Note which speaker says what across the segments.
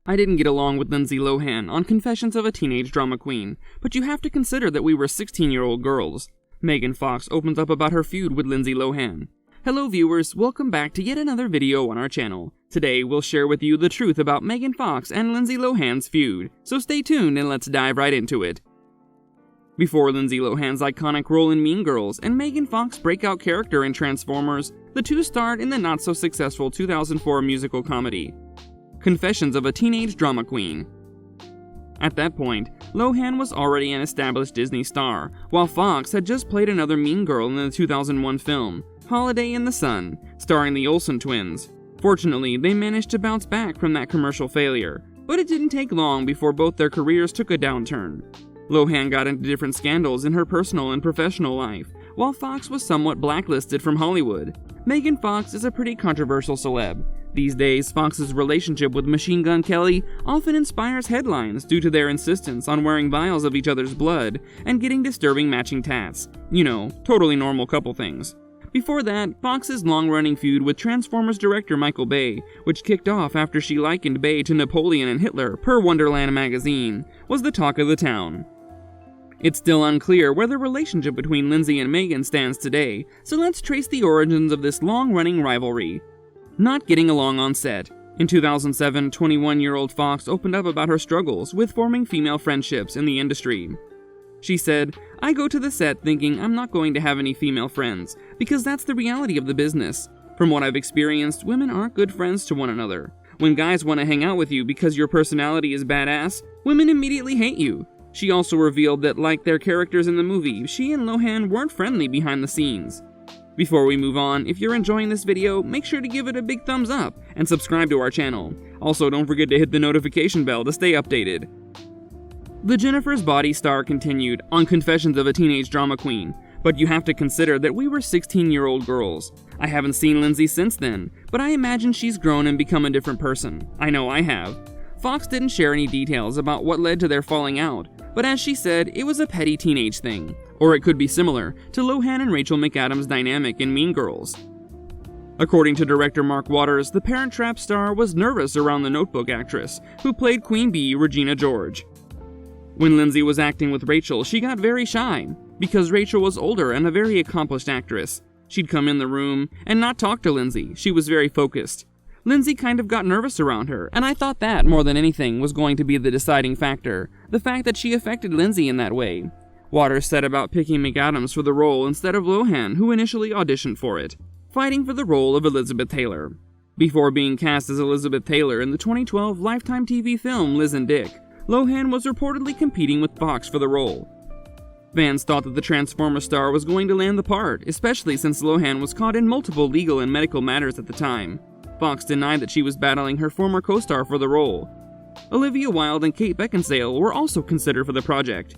Speaker 1: I didn't get along with Lindsay Lohan on Confessions of a Teenage Drama Queen, but you have to consider that we were 16-year-old girls. Megan Fox opens up about her feud with Lindsay Lohan. Hello viewers, welcome back to yet another video on our channel. Today we'll share with you the truth about Megan Fox and Lindsay Lohan's feud, so stay tuned and let's dive right into it. Before Lindsay Lohan's iconic role in Mean Girls and Megan Fox's breakout character in Transformers, the two starred in the not-so-successful 2004 musical comedy, Confessions of a Teenage Drama Queen. At that point, Lohan was already an established Disney star, while Fox had just played another mean girl in the 2001 film, Holiday in the Sun, starring the Olsen twins. Fortunately, they managed to bounce back from that commercial failure, but it didn't take long before both their careers took a downturn. Lohan got into different scandals in her personal and professional life, while Fox was somewhat blacklisted from Hollywood. Megan Fox is a pretty controversial celeb. These days, Fox's relationship with Machine Gun Kelly often inspires headlines due to their insistence on wearing vials of each other's blood and getting disturbing matching tats. You know, totally normal couple things. Before that, Fox's long-running feud with Transformers director Michael Bay, which kicked off after she likened Bay to Napoleon and Hitler per Wonderland magazine, was the talk of the town. It's still unclear where the relationship between Lindsay and Megan stands today, so let's trace the origins of this long-running rivalry. Not getting along on set. In 2007, 21-year-old Fox opened up about her struggles with forming female friendships in the industry. She said, "I go to the set thinking I'm not going to have any female friends, because that's the reality of the business. From what I've experienced, women aren't good friends to one another. When guys want to hang out with you because your personality is badass, women immediately hate you." She also revealed that, like their characters in the movie, she and Lohan weren't friendly behind the scenes. Before we move on, if you're enjoying this video, make sure to give it a big thumbs up and subscribe to our channel. Also, don't forget to hit the notification bell to stay updated. The Jennifer's Body star continued on Confessions of a Teenage Drama Queen, but you have to consider that we were 16-year-old girls. I haven't seen Lindsay since then, but I imagine she's grown and become a different person. I know I have. Fox didn't share any details about what led to their falling out, but as she said, it was a petty teenage thing. Or it could be similar to Lohan and Rachel McAdams' dynamic in Mean Girls. According to director Mark Waters, the Parent Trap star was nervous around the Notebook actress, who played Queen Bee, Regina George. When Lindsay was acting with Rachel, she got very shy, because Rachel was older and a very accomplished actress. She'd come in the room and not talk to Lindsay, she was very focused. Lindsay kind of got nervous around her, and I thought that, more than anything, was going to be the deciding factor, the fact that she affected Lindsay in that way. Waters said about picking McAdams for the role instead of Lohan, who initially auditioned for it, fighting for the role of Elizabeth Taylor. Before being cast as Elizabeth Taylor in the 2012 Lifetime TV film Liz and Dick, Lohan was reportedly competing with Fox for the role. Fans thought that the Transformers star was going to land the part, especially since Lohan was caught in multiple legal and medical matters at the time. Fox denied that she was battling her former co-star for the role. Olivia Wilde and Kate Beckinsale were also considered for the project.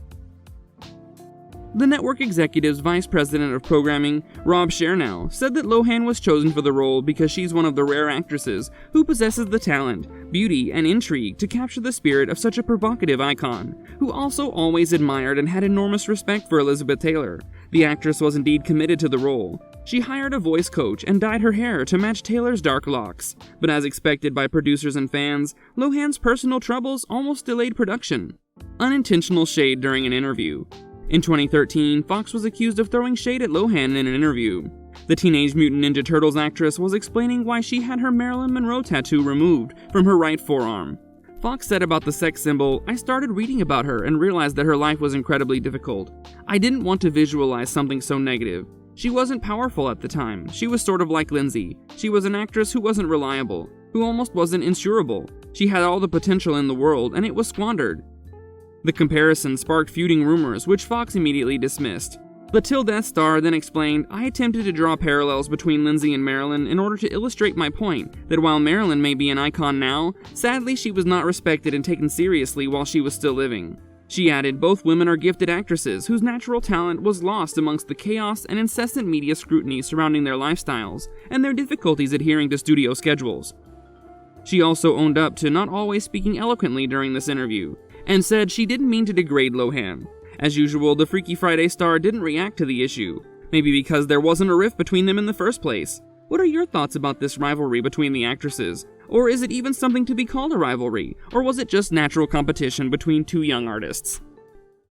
Speaker 1: The network executive's vice president of programming, Rob Chernow, said that Lohan was chosen for the role because she's one of the rare actresses who possesses the talent, beauty, and intrigue to capture the spirit of such a provocative icon, who also always admired and had enormous respect for Elizabeth Taylor. The actress was indeed committed to the role. She hired a voice coach and dyed her hair to match Taylor's dark locks, but as expected by producers and fans, Lohan's personal troubles almost delayed production. Unintentional shade during an interview. In 2013, Fox was accused of throwing shade at Lohan in an interview. The Teenage Mutant Ninja Turtles actress was explaining why she had her Marilyn Monroe tattoo removed from her right forearm. Fox said about the sex symbol, "I started reading about her and realized that her life was incredibly difficult. I didn't want to visualize something so negative. She wasn't powerful at the time. She was sort of like Lindsay. She was an actress who wasn't reliable, who almost wasn't insurable. She had all the potential in the world, and it was squandered." The comparison sparked feuding rumors, which Fox immediately dismissed. The Till Death star then explained, "I attempted to draw parallels between Lindsay and Marilyn in order to illustrate my point that while Marilyn may be an icon now, sadly she was not respected and taken seriously while she was still living." She added, "Both women are gifted actresses whose natural talent was lost amongst the chaos and incessant media scrutiny surrounding their lifestyles and their difficulties adhering to studio schedules." She also owned up to not always speaking eloquently during this interview, and said she didn't mean to degrade Lohan. As usual, the Freaky Friday star didn't react to the issue, maybe because there wasn't a rift between them in the first place. What are your thoughts about this rivalry between the actresses? Or is it even something to be called a rivalry? Or was it just natural competition between two young artists?